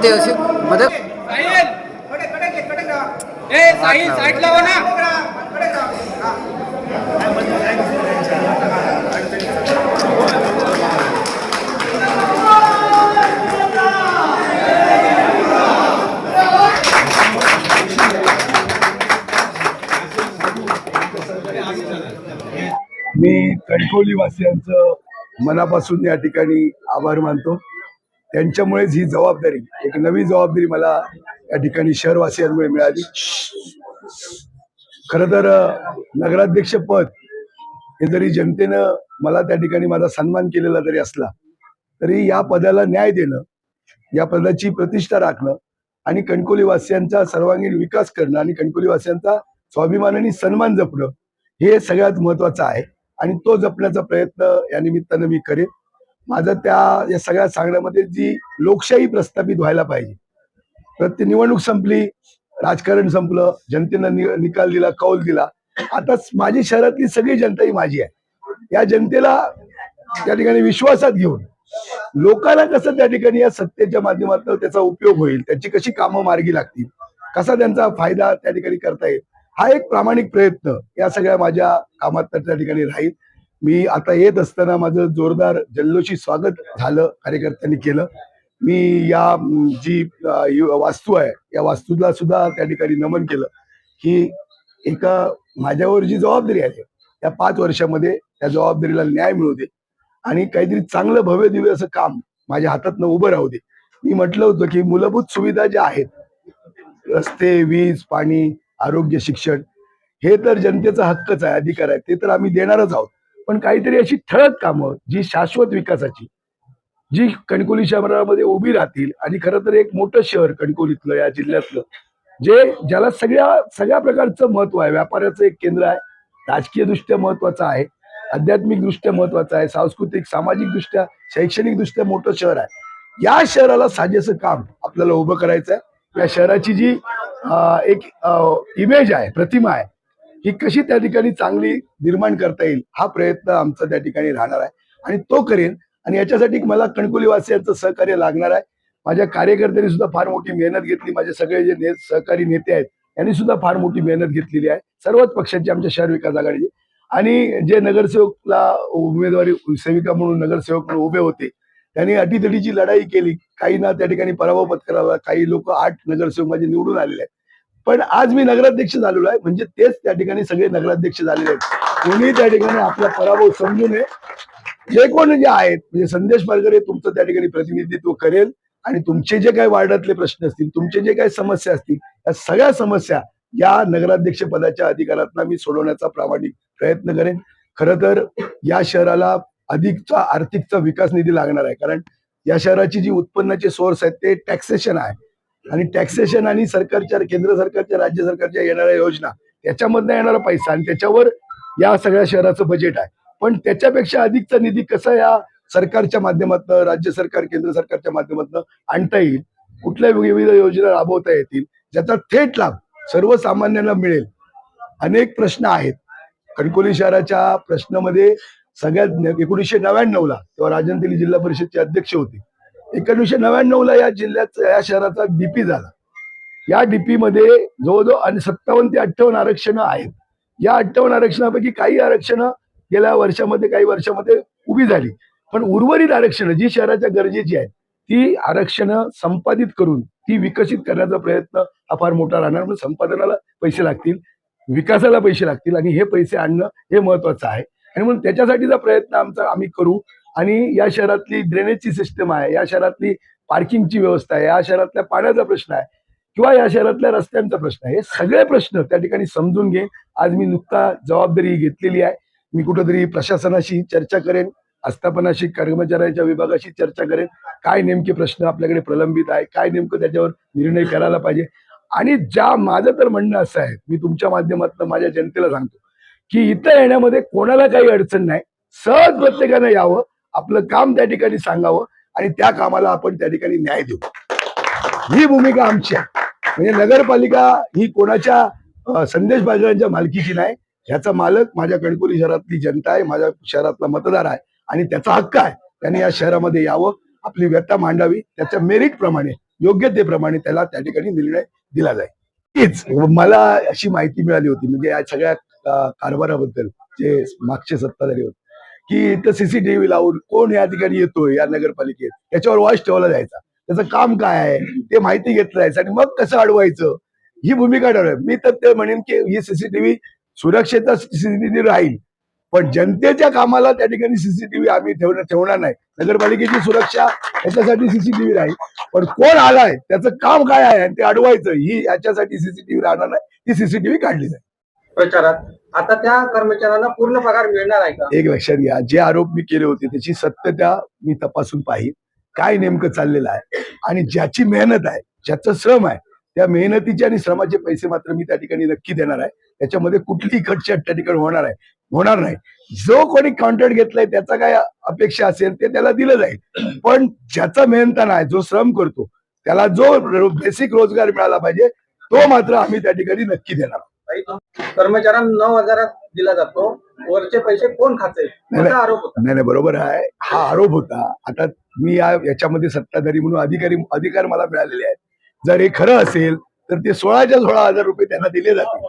ते अशी मदत साईड लावा ना. मी कणकवली वासियांचं मनापासून या ठिकाणी आभार मानतो. त्यांच्यामुळेच ही जबाबदारी, एक नवी जबाबदारी मला या ठिकाणी शहरवासियांमुळे मिळाली. खरं तर नगराध्यक्ष पद हे जरी जनतेनं मला त्या ठिकाणी माझा सन्मान केलेला जरी असला तरी या पदाला न्याय देणं, या पदाची प्रतिष्ठा राखणं आणि कणकवली वासियांचा सर्वांगीण विकास करणं आणि कणकवली वासियांचा स्वाभिमान आणि सन्मान जपणं हे सगळ्यात महत्वाचं आहे आणि तो जपण्याचा प्रयत्न या निमित्तानं मी करेन. माझं या सगळ्या सांगण्यामध्ये जी लोकशाही प्रस्थापित व्हायला पाहिजे. प्रत्येक निवडणूक संपली, राजकारण संपलं, जनतेनं निकाल दिला, कौल दिला. आता माझी शहरातली सगळी जनता ही माझी आहे. या जनतेला त्या ठिकाणी विश्वासात घेऊन लोकांना कसं त्या ठिकाणी या सत्तेच्या माध्यमातून त्याचा उपयोग होईल, त्याची कशी कामं मार्गी लागतील, कसा त्यांचा फायदा त्या ठिकाणी करता येईल, हा एक प्रामाणिक प्रयत्न या सगळ्या माझ्या कामात त्या ठिकाणी राहील. मी आता येत असताना माझं जोरदार जल्लोषी स्वागत झालं, कार्यकर्त्यांनी केलं. मी या जी वास्तू आहे या वास्तूला सुद्धा त्या ठिकाणी नमन केलं की एका माझ्यावर जी जबाबदारी आहे या 5 वर्षामध्ये त्या जबाबदारीला न्याय मिळू दे आणि काहीतरी चांगलं भव्य दिव्य असं काम माझ्या हातातनं उभं राहू दे. मी म्हटलं होतं की मूलभूत सुविधा ज्या आहेत, रस्ते, वीज, पाणी, आरोग्य, शिक्षण, हे तर जनतेचा हक्कच आहे, अधिकार आहे, ते तर आम्ही देणारच आहोत. पण काहीतरी अशी ठळक कामं जी शाश्वत विकासाची, जी कणकवली शहरामध्ये उभी राहतील आणि खरं तर एक मोठं शहर कणकवलीतलं, या जिल्ह्यातलं, ज्याला सगळ्या प्रकारचं महत्व आहे. व्यापाराचं एक केंद्र आहे, राजकीय दृष्ट्या महत्वाचं आहे, आध्यात्मिक दृष्ट्या महत्वाचं आहे, सांस्कृतिक, सामाजिक दृष्ट्या, शैक्षणिक दृष्ट्या मोठं शहर आहे. या शहराला साजेसं काम आपल्याला उभं करायचं आहे. या शहराची जी एक इमेज आहे, प्रतिमा आहे, ही कशी त्या ठिकाणी चांगली निर्माण करता येईल हा प्रयत्न आमचा त्या ठिकाणी राहणार आहे आणि तो करेन. आणि याच्यासाठी मला कणकवली वासियांचं सहकार्य लागणार आहे. माझ्या कार्यकर्त्यांनी सुद्धा फार मोठी मेहनत घेतली, माझे सगळे जे सहकारी नेते आहेत यांनी सुद्धा फार मोठी मेहनत घेतलेली आहे, सर्वच पक्षांची, आमच्या शहर विकास आघाडीची. आणि जे नगरसेवकला उमेदवारी सेविका म्हणून नगरसेवक म्हणून उभे होते त्यांनी अटीतटीची लढाई केली. काहींना त्या ठिकाणी पराभव पत्करावा, काही लोक 8 नगरसेवक माझे निवडून आलेले आहेत. पण आज मी नगराध्यक्ष झालेलो आहे म्हणजे तेच त्या ठिकाणी सगळे नगराध्यक्ष झालेले आहेत. कोणी त्या ठिकाणी आपला पराभव समजू नये. जे कोण जे आहेत म्हणजे संदेश पारकर तुमचं त्या ठिकाणी प्रतिनिधित्व करेल आणि तुमचे जे काही वार्डातले प्रश्न असतील, तुमचे जे काही समस्या असतील, या सगळ्या समस्या या नगराध्यक्ष पदाच्या अधिकारातून मी सोडवण्याचा प्रामाणिक प्रयत्न करेन. खरं तर या शहराला अधिकचा आर्थिकचा विकास निधी लागणार आहे, कारण या शहराची जी उत्पन्नाचे सोर्स आहेत ते टॅक्सेशन आहे आणि टॅक्सेशन आणि सरकारच्या, केंद्र सरकारच्या, राज्य सरकारच्या येणाऱ्या योजना, त्याच्यामधनं येणारा पैसा आणि त्याच्यावर या सगळ्या शहराचं बजेट आहे. पण त्याच्यापेक्षा अधिकचा निधी कसा या सरकारच्या माध्यमातून, राज्य सरकार, केंद्र सरकारच्या माध्यमातून आणता येईल, कुठल्या विविध योजना राबवता येतील ज्याचा थेट लाभ सर्वसामान्यांना मिळेल. अनेक प्रश्न आहेत कणकवली शहराच्या प्रश्नामध्ये. सगळ्यात 1999 ला तेव्हा राजन तेली जिल्हा परिषदचे अध्यक्ष होते. 1999 या शहराचा डीपी झाला. या डीपी मध्ये जवळजवळ 57 ते 58 आरक्षणं आहेत. या 58 आरक्षणापैकी काही आरक्षणं गेल्या वर्षामध्ये, काही वर्षामध्ये उभी झाली, पण उर्वरित आरक्षणं जी शहराच्या गरजेची आहेत ती आरक्षणं संपादित करून ती विकसित करण्याचा प्रयत्न हा फार मोठा राहणार. म्हणजे संपादनाला पैसे लागतील, विकासाला पैसे लागतील आणि हे पैसे आणणं हे महत्वाचं आहे. आणि म्हणून त्याच्यासाठीचा प्रयत्न आम्ही करू. आणि या शहरातली ड्रेनेजची सिस्टम आहे, या शहरातली पार्किंगची व्यवस्था आहे, या शहरातल्या पाण्याचा प्रश्न आहे किंवा या शहरातल्या रस्त्यांचा प्रश्न आहे, हे सगळे प्रश्न त्या ठिकाणी समजून घे. आज मी नुकता जबाबदारी घेतलेली आहे. मी कुठेतरी प्रशासनाशी चर्चा करेन, आस्थापनाशी, कर्मचाऱ्यांच्या विभागाशी चर्चा करेन, काय नेमके प्रश्न आपल्याकडे प्रलंबित आहे, काय नेमकं त्याच्यावर निर्णय करायला पाहिजे. आणि माझं तर म्हणणं असं आहे, मी तुमच्या माध्यमातून माझ्या जनतेला सांगतो की इथं येण्यामध्ये कोणाला काही अडचण नाही. सहज प्रत्येकानं यावं, आपलं काम त्या ठिकाणी सांगावं आणि त्या कामाला आपण त्या ठिकाणी न्याय देऊ. ही भूमिका आमची आहे. म्हणजे नगरपालिका ही कोणाच्या संदेश बाजारांच्या मालकीची नाही. ह्याचा मालक माझ्या कणकवली शहरातली जनता आहे, माझ्या शहरातला मतदार आहे आणि त्याचा हक्क आहे. त्यांनी या शहरामध्ये यावं, आपली व्यथा मांडावी. त्याच्या मेरिट प्रमाणे योग्यतेप्रमाणे त्याला त्या ठिकाणी निर्णय दिला जाईल. तीच मला अशी माहिती मिळाली होती म्हणजे या सगळ्या कारभाराबद्दल जे मागचे सत्ताधारी होते की इथं सीसीटीव्ही लावून कोण या ठिकाणी येतोय या नगरपालिकेत याच्यावर वॉच ठेवला जायचा. त्याचं काम काय आहे ते माहिती घेतलं जायचं आणि मग कसं अडवायचं ही भूमिका ठरवाय. मी तर ते म्हणेन की ही सीसीटीव्ही सुरक्षेचा सीसीटीव्ही राहील, पण जनतेच्या कामाला त्या ठिकाणी सीसीटीव्ही आम्ही ठेवणार नाही. नगरपालिकेची सुरक्षा याच्यासाठी सीसीटीव्ही राहील, पण कोण आलाय त्याचं काम काय आहे आणि ते अडवायचं ही याच्यासाठी सीसीटीव्ही राहणार नाही. ती सीसीटीव्ही काढली जाईल. प्रचारात आता त्या कर्मचाऱ्यांना पूर्ण पगार मिळणार आहे का? एक लक्षात घ्या, जे आरोप मी केले होते त्याची सत्यता मी तपासून पाहिन, काय नेमकं चाललेलं आहे आणि ज्याची मेहनत आहे ज्याचं श्रम आहे त्या मेहनतीचे आणि श्रमाचे पैसे मात्र मी त्या ठिकाणी नक्की देणार आहे. त्याच्यामध्ये कुठलीही खटछट त्या ठिकाणी होणार नाही. जो कोणी कॉन्ट्रॅक्ट घेतलाय त्याचा काय अपेक्षा असेल ते त्याला दिलं जाईल, पण ज्याचा मेहनताना आहे जो श्रम करतो त्याला जो बेसिक रोजगार मिळाला पाहिजे तो मात्र आम्ही त्या ठिकाणी नक्की देणार. कर्मचाऱ्यांना 9,000 दिला जातो, वरचे पैसे कोण खाते असा आरोप होता. नाही बरोबर आहे, हा आरोप होता. आता मी याच्यामध्ये सत्ताधारी म्हणून अधिकार मला मिळालेले आहेत. जर हे खरं असेल तर ते 16,000 रुपये त्यांना दिले जातील,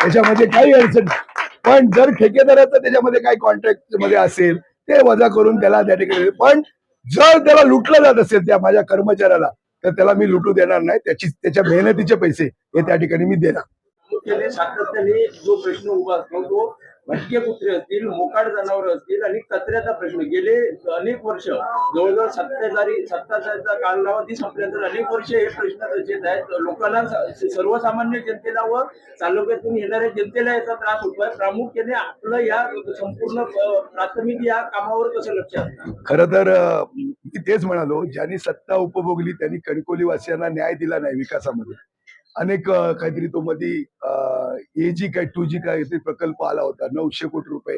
त्याच्यामध्ये काही अडचण नाही. पण जर ठेकेदाराचं त्याच्यामध्ये काही कॉन्ट्रॅक्ट मध्ये असेल ते वजा करून त्याला त्या ठिकाणी, पण जर त्याला लुटलं जात असेल त्या माझ्या कर्मचाऱ्याला तर त्याला मी लुटू देणार नाही. त्याच्या मेहनतीचे पैसे हे त्या ठिकाणी मी देणार. सातत्याने जो प्रश्न उभा असतो तो भटके कुत्रे असतील, मोकाट जनावर असतील आणि कचऱ्याचा प्रश्न गेले अनेक वर्ष जवळजवळ सत्ताचा कालावधी संपल्यानंतर अनेक वर्ष हे प्रश्न तसेच आहेत. लोकांना सर्वसामान्य जनतेला व तालुक्यातून येणाऱ्या जनतेला याचा त्रास होतोय. प्रामुख्याने आपलं या संपूर्ण प्राथमिक या कामावर कसं लक्ष असतं? खरं तर मी तेच म्हणालो, ज्यांनी सत्ता उपभोगली त्यांनी कणकवलीवासियांना न्याय दिला नाही विकासामध्ये. अनेक काहीतरी तो मध्ये एजी काय 2G काय ते प्रकल्प आला होता 900 कोटी रुपये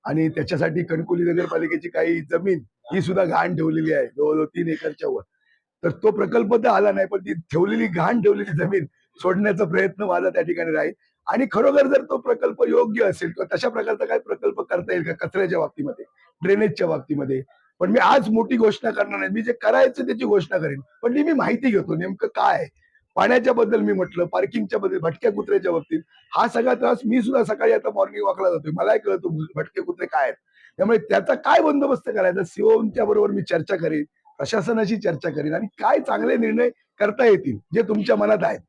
आणि त्याच्यासाठी कणकवली नगरपालिकेची काही जमीन ही सुद्धा घाण ठेवलेली आहे जवळजवळ 3 एकरच्या वर. तर तो प्रकल्प तर आला नाही, पण ती घाण ठेवलेली जमीन सोडण्याचा प्रयत्न माझा त्या ठिकाणी राहील. आणि खरोखर जर तो प्रकल्प योग्य असेल किंवा तशा प्रकारचा काही प्रकल्प करता येईल का कचऱ्याच्या बाबतीमध्ये, ड्रेनेजच्या बाबतीमध्ये, पण मी आज मोठी घोषणा करणार नाही. मी जे करायचं त्याची घोषणा करेन, पण ती मी माहिती घेतो नेमकं काय आहे. पाण्याच्या बद्दल मी म्हटलं, पार्किंगच्या बद्दल, भटक्या कुत्र्याच्या बाबतीत हा सगळा त्रास मी सुद्धा सकाळी आता मॉर्निंग वॉकला जातोय, मलाही कळतो भटके कुत्रे काय आहेत. त्यामुळे त्याचा काय बंदोबस्त करायचा सीओच्या बरोबर मी चर्चा करेन, प्रशासनाशी चर्चा करेन आणि काय चांगले निर्णय करता येतील जे तुमच्या मनात आहेत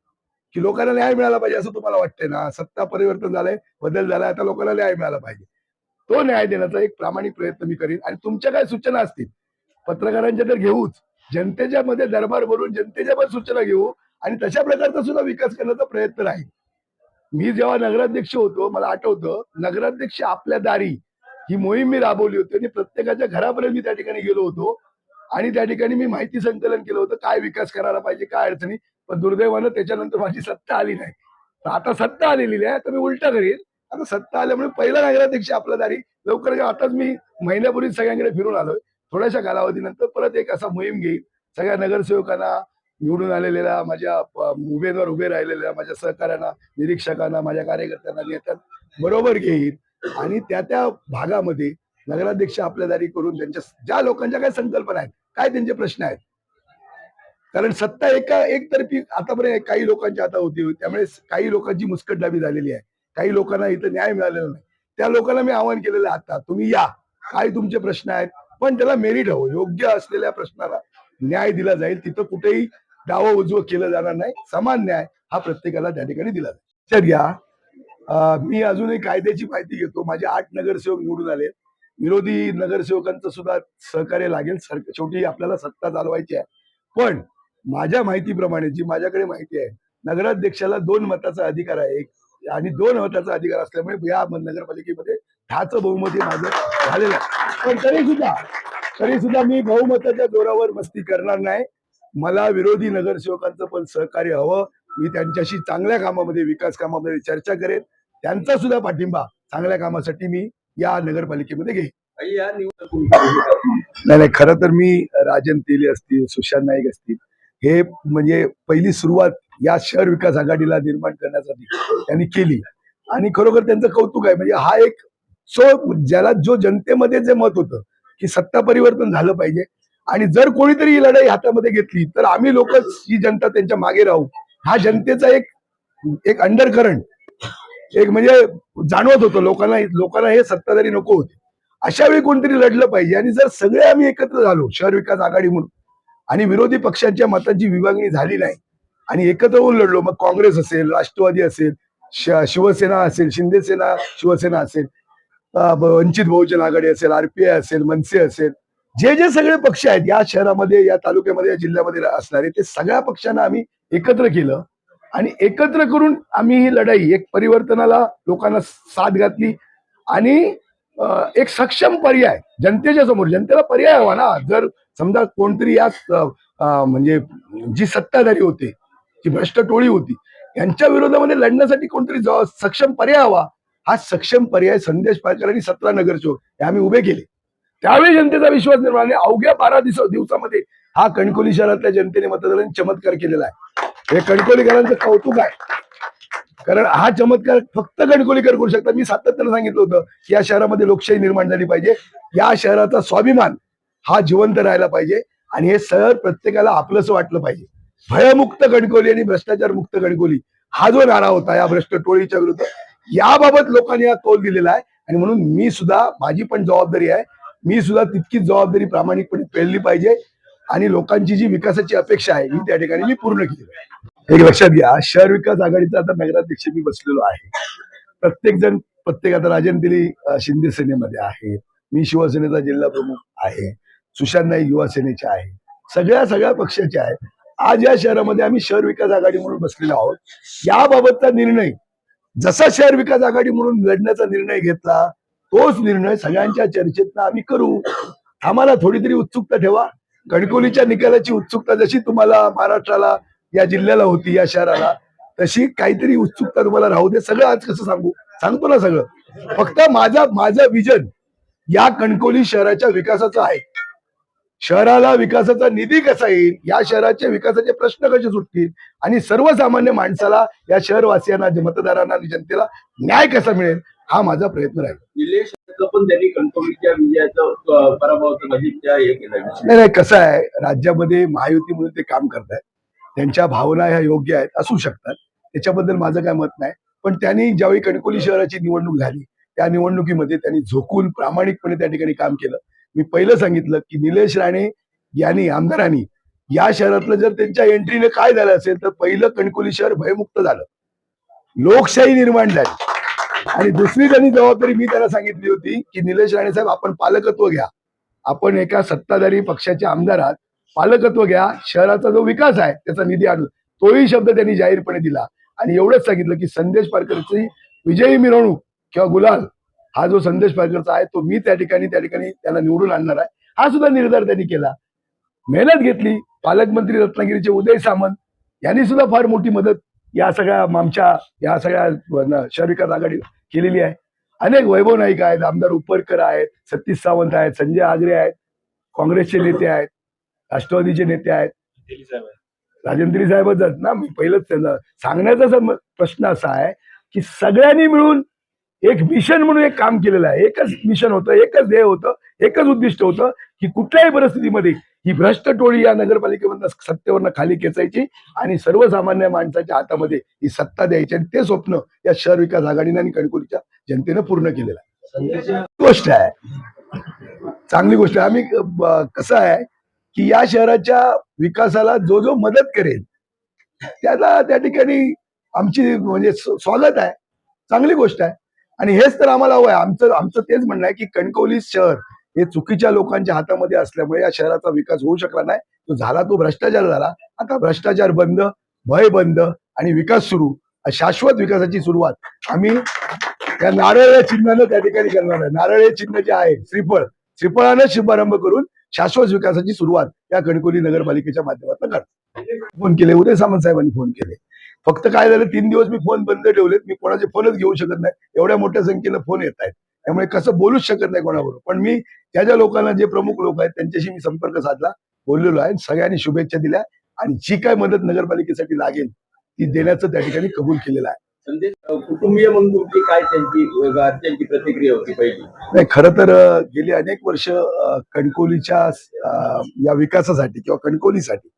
की लोकांना न्याय मिळाला पाहिजे असं तुम्हाला वाटतंय ना. सत्ता परिवर्तन झालंय, बदल झालाय, आता लोकांना न्याय मिळाला पाहिजे. तो न्याय देण्याचा एक प्रामाणिक प्रयत्न मी करीन आणि तुमच्या काय सूचना असतील पत्रकारांच्या तर घेऊच, जनतेच्या मध्ये दरबार भरून जनतेच्या पण सूचना घेऊ आणि तशा प्रकारचा सुद्धा विकास करण्याचा प्रयत्न राहील. मी जेव्हा नगराध्यक्ष होतो मला आठवतं, नगराध्यक्ष आपल्या दारी ही मोहीम मी राबवली होती आणि प्रत्येकाच्या घरापर्यंत मी त्या ठिकाणी गेलो होतो आणि त्या ठिकाणी मी माहिती संकलन केलं होतं काय विकास करायला पाहिजे, काय अडचणी. पण दुर्दैवानं त्याच्यानंतर माझी सत्ता आली नाही. तर आता सत्ता आलेली आहे तर मी उलटा करेन. आता सत्ता आल्यामुळे पहिला नगराध्यक्ष आपल्या दारी लवकर, आताच मी महिन्यापूर्वी सगळ्यांकडे फिरून आलोय. थोड्याशा कालावधीनंतर परत एक असा मोहीम घेईल, सगळ्या नगरसेवकांना, निवडून आलेल्या माझ्या उमेदवार उभे राहिलेल्या माझ्या सहकार्यांना, निरीक्षकांना, माझ्या कार्यकर्त्यांना, नेत्यांना बरोबर घेईल आणि त्या भागामध्ये नगराध्यक्ष आपल्या दारी करून त्यांच्या ज्या लोकांच्या काय संकल्पना आहेत, काय त्यांचे प्रश्न आहेत, कारण सत्ता एकतर्फी आतापर्यंत काही लोकांच्या हातात होती, त्यामुळे काही लोकांची मुस्कटदाबी झालेली आहे. काही लोकांना इथं न्याय मिळालेला नाही. त्या लोकांना मी आवाहन केलेलं आहे, आता तुम्ही या, काय तुमचे प्रश्न आहेत, पण त्याला मेरिट हवं. योग्य असलेल्या प्रश्नाला न्याय दिला जाईल. तिथं कुठेही डावं उजवं केलं जाणार नाही. समान न्याय हा प्रत्येकाला त्या ठिकाणी दिला जाईल. तर घ्या, मी अजूनही कायद्याची माहिती घेतो. माझे 8 नगरसेवक निवडून आले. विरोधी नगरसेवकांचं सुद्धा सहकार्य लागेल. शेवटी आपल्याला सत्ता चालवायची आहे. पण माझ्या माहितीप्रमाणे जी माझ्याकडे माहिती आहे, नगराध्यक्षाला 2 मताचा अधिकार आहे आणि 2 मताचा अधिकार असल्यामुळे या नगरपालिकेमध्ये 10चं बहुमत हे माझं झालेलं आहे. पण तरी सुद्धा मी बहुमताच्या जोरावर मस्ती करणार नाही. मला विरोधी नगरसेवकांचं पण सहकार्य हवं. मी त्यांच्याशी चांगल्या कामामध्ये, विकास कामामध्ये चर्चा करेन. त्यांचा सुद्धा पाठिंबा चांगल्या कामासाठी मी या नगरपालिकेमध्ये घेईन. नाही, खरं तर मी राजन तेली असतील, सुशांत नाईक असतील, हे म्हणजे पहिली सुरुवात या शहर विकास आघाडीला निर्माण करण्यासाठी त्यांनी केली आणि खरोखर त्यांचं कौतुक आहे. म्हणजे हा एक जो जनतेमध्ये जे मत होतं की सत्ता परिवर्तन झालं पाहिजे, आणि जर कोणीतरी ही लढाई हातामध्ये घेतली तर आम्ही लोकच ही जनता त्यांच्या मागे राहू. हा जनतेचा एक एक अंडर करंट, एक म्हणजे जाणवत होतं लोकांना. लोकांना हे सत्ताधारी नको होते. अशा वेळी कोणतरी लढलं पाहिजे. आणि जर सगळे आम्ही एकत्र झालो शहर विकास आघाडी म्हणून, आणि विरोधी पक्षांच्या मतांची विभागणी झाली नाही आणि एकत्र होऊन लढलो, मग काँग्रेस असेल, राष्ट्रवादी असेल, शिवसेना असेल, शिंदे सेना शिवसेना असेल, वंचित बहुजन आघाडी असेल, आरपीआय असेल, मनसे असेल, जे जे सगळे पक्ष आहेत या शहरामध्ये, या तालुक्यामध्ये, या जिल्ह्यामध्ये असणारे, ते सगळ्या पक्षांना आम्ही एकत्र केलं. आणि एकत्र करून आम्ही ही लढाई एक परिवर्तनाला लोकांना साथ घातली. आणि एक सक्षम पर्याय जनतेच्या समोर, जनतेला पर्याय हवा ना. जर समजा कोणतरी या म्हणजे जी सत्ताधारी होते, जी भ्रष्ट टोळी होती, यांच्या विरोधामध्ये लढण्यासाठी कोणतरी सक्षम पर्याय हवा. हा सक्षम पर्याय संदेश पारकर आणि 17 नगरसेवक हे आम्ही उभे केले. त्यावेळी जनतेचा विश्वास निर्माण झाला. अवघ्या 12 दिवसामध्ये हा कणकवली शहरातल्या जनतेने मतदारांनी चमत्कार केलेला आहे. हे कणकवलीकरांचं कौतुक आहे. कारण हा चमत्कार फक्त कणकवलीकर करू शकतात. मी सातत्यानं सांगितलं होतं की या शहरामध्ये लोकशाही निर्माण झाली पाहिजे, या शहराचा स्वाभिमान हा जिवंत राहायला पाहिजे, आणि हे शहर प्रत्येकाला आपलंच वाटलं पाहिजे. भयमुक्त कणकवली आणि भ्रष्टाचार मुक्त कणकवली हा जो नारा होता या भ्रष्ट टोळीच्या विरुद्ध, याबाबत लोकांनी हा तोल दिलेला आहे. आणि म्हणून मी सुद्धा, माझी पण जबाबदारी आहे, मी सुद्धा तितकीच जबाबदारी प्रामाणिकपणे पेलली पाहिजे. आणि लोकांची जी विकासाची अपेक्षा आहे ही त्या ठिकाणी मी पूर्ण केली आहे. एक लक्षात घ्या, शहर विकास आघाडीचा आता नगराध्यक्ष मी बसलेलो आहे. प्रत्येक जण आता राजन दिली शिंदे सेनेमध्ये आहे, मी शिवसेनेचा जिल्हा प्रमुख आहे, सुशांत नाईक युवा सेनेचे आहे, सगळ्या पक्षाचे आहेत. आज या शहरामध्ये आम्ही शहर विकास आघाडी म्हणून बसलेलो आहोत. याबाबतचा निर्णय, जसा शहर विकास आघाडी म्हणून लढण्याचा निर्णय घेतला, तोच निर्णय सगळ्यांच्या चर्चेत आम्ही करू. आम्हाला थोडी तरी उत्सुकता ठेवा. कणकवलीच्या निकालाची उत्सुकता जशी तुम्हाला महाराष्ट्राला, या जिल्ह्याला होती, या शहराला, तशी काहीतरी उत्सुकता तुम्हाला राहू दे. सगळं आज कसं सांगतो ना सगळं. फक्त माझं विजन या कणकवली शहराच्या विकासाचं आहे. शहराला विकासाचा निधी कसा येईल, या शहराच्या विकासाचे प्रश्न कसे सुटतील, आणि सर्वसामान्य माणसाला, या शहरवासियांना, मतदारांना आणि जनतेला न्याय कसा मिळेल, हा माझा प्रयत्न राहील. निलेश पण त्यांनी कणकवलीच्या विजयाचं पराभवाचं म्हणजे हे केलं. नाही, कसं आहे, राज्यामध्ये महायुती म्हणून ते काम करतायत, त्यांच्या भावना ह्या योग्य आहेत, असू शकतात, त्याच्याबद्दल माझं काय मत नाही. पण त्यांनी ज्यावेळी कणकवली शहराची निवडणूक झाली, त्या निवडणुकीमध्ये त्यांनी झोकून प्रामाणिकपणे त्या ठिकाणी काम केलं. मी पहिलं सांगितलं की निलेश राणे यांनी, आमदारांनी, या शहरातलं जर त्यांच्या एंट्रीने काय झालं असेल तर पहिलं कणकवली शहर भयमुक्त झालं, लोकशाही निर्माण झाली. आणि दुसरी त्यांनी जबाबदारी मी त्यांना सांगितली होती की निलेश राणे साहेब, आपण पालकत्व घ्या, आपण एका सत्ताधारी पक्षाचे आमदार आहात, पालकत्व घ्या, शहराचा जो विकास आहे त्याचा निधी आणू. तोही शब्द त्यांनी जाहीरपणे दिला. आणि एवढंच सांगितलं की संदेश पारकरची विजयी मिरवणूक किंवा गुलाल हा जो संदेश पारकरचा आहे तो मी त्या ठिकाणी त्याला निवडून आणणार आहे, हा सुद्धा निर्धार त्यांनी केला. मेहनत घेतली. पालकमंत्री रत्नागिरीचे उदय सामंत यांनी सुद्धा फार मोठी मदत या सगळ्या आमच्या या सगळ्या शहर विकास आघाडी केलेली आहे. अनेक वैभव नाईक आहेत, आमदार उपरकर आहेत, सतीश सावंत आहेत, संजय आगरे आहेत, काँग्रेसचे नेते आहेत, राष्ट्रवादीचे नेते आहेत, राजेंद्री साहेबच आहेत ना. मी पहिलंच त्यांना सांगण्याचा प्रश्न असा आहे की सगळ्यांनी मिळून एक मिशन म्हणून एक काम केलेलं आहे. एकच मिशन होतं, एकच ध्येय होतं, एकच उद्दिष्ट होतं की कुठल्याही परिस्थितीमध्ये ही भ्रष्ट टोळी या नगरपालिकेमधनं सत्तेवरनं खाली खेचायची आणि सर्वसामान्य माणसाच्या हातामध्ये ही सत्ता द्यायची. आणि ते स्वप्न या शहर विकास आघाडीने आणि कणकवलीच्या जनतेनं पूर्ण केलेलं आहे. गोष्ट आहे, चांगली गोष्ट आहे. आम्ही कसं आहे की या शहराच्या विकासाला जो जो मदत करेल त्याला त्या ठिकाणी आमची म्हणजे स्वागत आहे, चांगली गोष्ट आहे. आणि हेच तर आम्हाला हवं आहे. आमचं तेच म्हणणं आहे की कणकवली शहर हे चुकीच्या लोकांच्या हातामध्ये असल्यामुळे या शहराचा विकास होऊ शकला नाही. तो झाला, तो भ्रष्टाचार झाला. आता भ्रष्टाचार बंद, भय बंद आणि विकास सुरू, शाश्वत विकासाची सुरुवात आम्ही त्या नारळ या चिन्हानं त्या ठिकाणी करणार आहे. नारळ हे चिन्ह जे आहे, श्रीफळानं शुभारंभ करून शाश्वत विकासाची सुरुवात या कणकवली नगरपालिकेच्या माध्यमातून करतो. फोन केले, उदय सामंत साहेबांनी फोन केले. फक्त काय झालं, 3 दिवस मी फोन बंद ठेवलेत. मी कोणाचे फोनच घेऊ शकत नाही, एवढ्या मोठ्या संख्येनं फोन येत आहेत. त्यामुळे कसं बोलूच शकत नाही कोणाबरोबर. पण मी त्या ज्या लोकांना, जे प्रमुख लोक आहेत त्यांच्याशी मी संपर्क साधला, बोललेलो आहे, सगळ्यांनी शुभेच्छा दिल्या आणि जी काय मदत नगरपालिकेसाठी लागेल ती देण्याचं त्या ठिकाणी कबूल केलेलं आहे. संदेश कुटुंबीय म्हणून तुमची काय त्यांची घरच्यांची प्रतिक्रिया होती पहिली? नाही, खरं तर गेली अनेक वर्ष कणकवलीच्या या विकासासाठी किंवा कणकवलीसाठी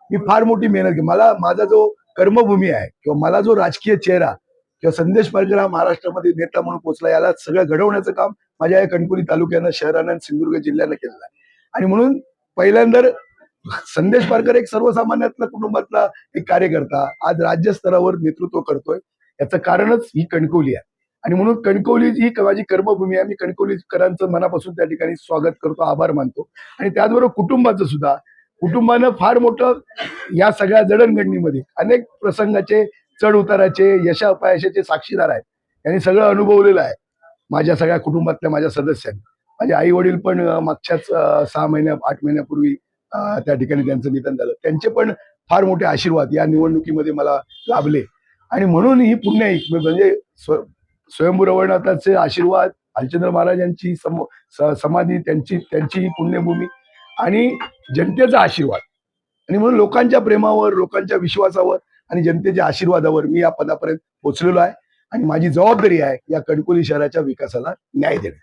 मी फार मोठी मेहनत केली. मला माझा जो कर्मभूमी आहे किंवा मला जो राजकीय चेहरा किंवा संदेश पारकर हा महाराष्ट्रामध्ये नेता म्हणून पोहोचला, याला सगळं घडवण्याचं काम माझ्या या कणकवली तालुक्यानं, शहरानं आणि सिंधुदुर्ग जिल्ह्यानं केलेलं आहे. आणि म्हणून पहिल्यांदा संदेश पारकर एक सर्वसामान्यातला कुटुंबातला एक कार्यकर्ता आज राज्य स्तरावर नेतृत्व करतोय. याचं कारणच ही कणकवली आहे. आणि म्हणून कणकवली ही माझी कर्मभूमी आहे. मी कणकवलीकरांचं मनापासून त्या ठिकाणी स्वागत करतो, आभार मानतो. आणि त्याचबरोबर कुटुंबाचं सुद्धा, कुटुंबानं फार मोठं या सगळ्या जडणघडणीमध्ये अनेक प्रसंगाचे, चढ उताराचे, यश अपयशाचे साक्षीदार आहेत. यांनी सगळं अनुभवलेलं आहे माझ्या सगळ्या कुटुंबातल्या माझ्या सदस्यांनी. माझे आई वडील पण मागच्याच 6 महिन्या 8 महिन्यापूर्वी त्या ठिकाणी त्यांचं निधन झालं. त्यांचे पण फार मोठे आशीर्वाद या निवडणुकीमध्ये मला लाभले. आणि म्हणून ही पुण्याई म्हणजे स्वयंभू रवळनाथाचे आशीर्वाद, भालचंद्र महाराजांची समाधी, त्यांची ही पुण्यभूमी आणि जनतेचा आशीर्वाद, आणि म्हणून लोकांच्या प्रेमावर, लोकांच्या विश्वासावर आणि जनतेच्या आशीर्वादावर मी या पदापर्यंत पोहोचलेलो आहे. आणि माझी जबाबदारी आहे या कणकवली शहराच्या विकासाला न्याय देणे.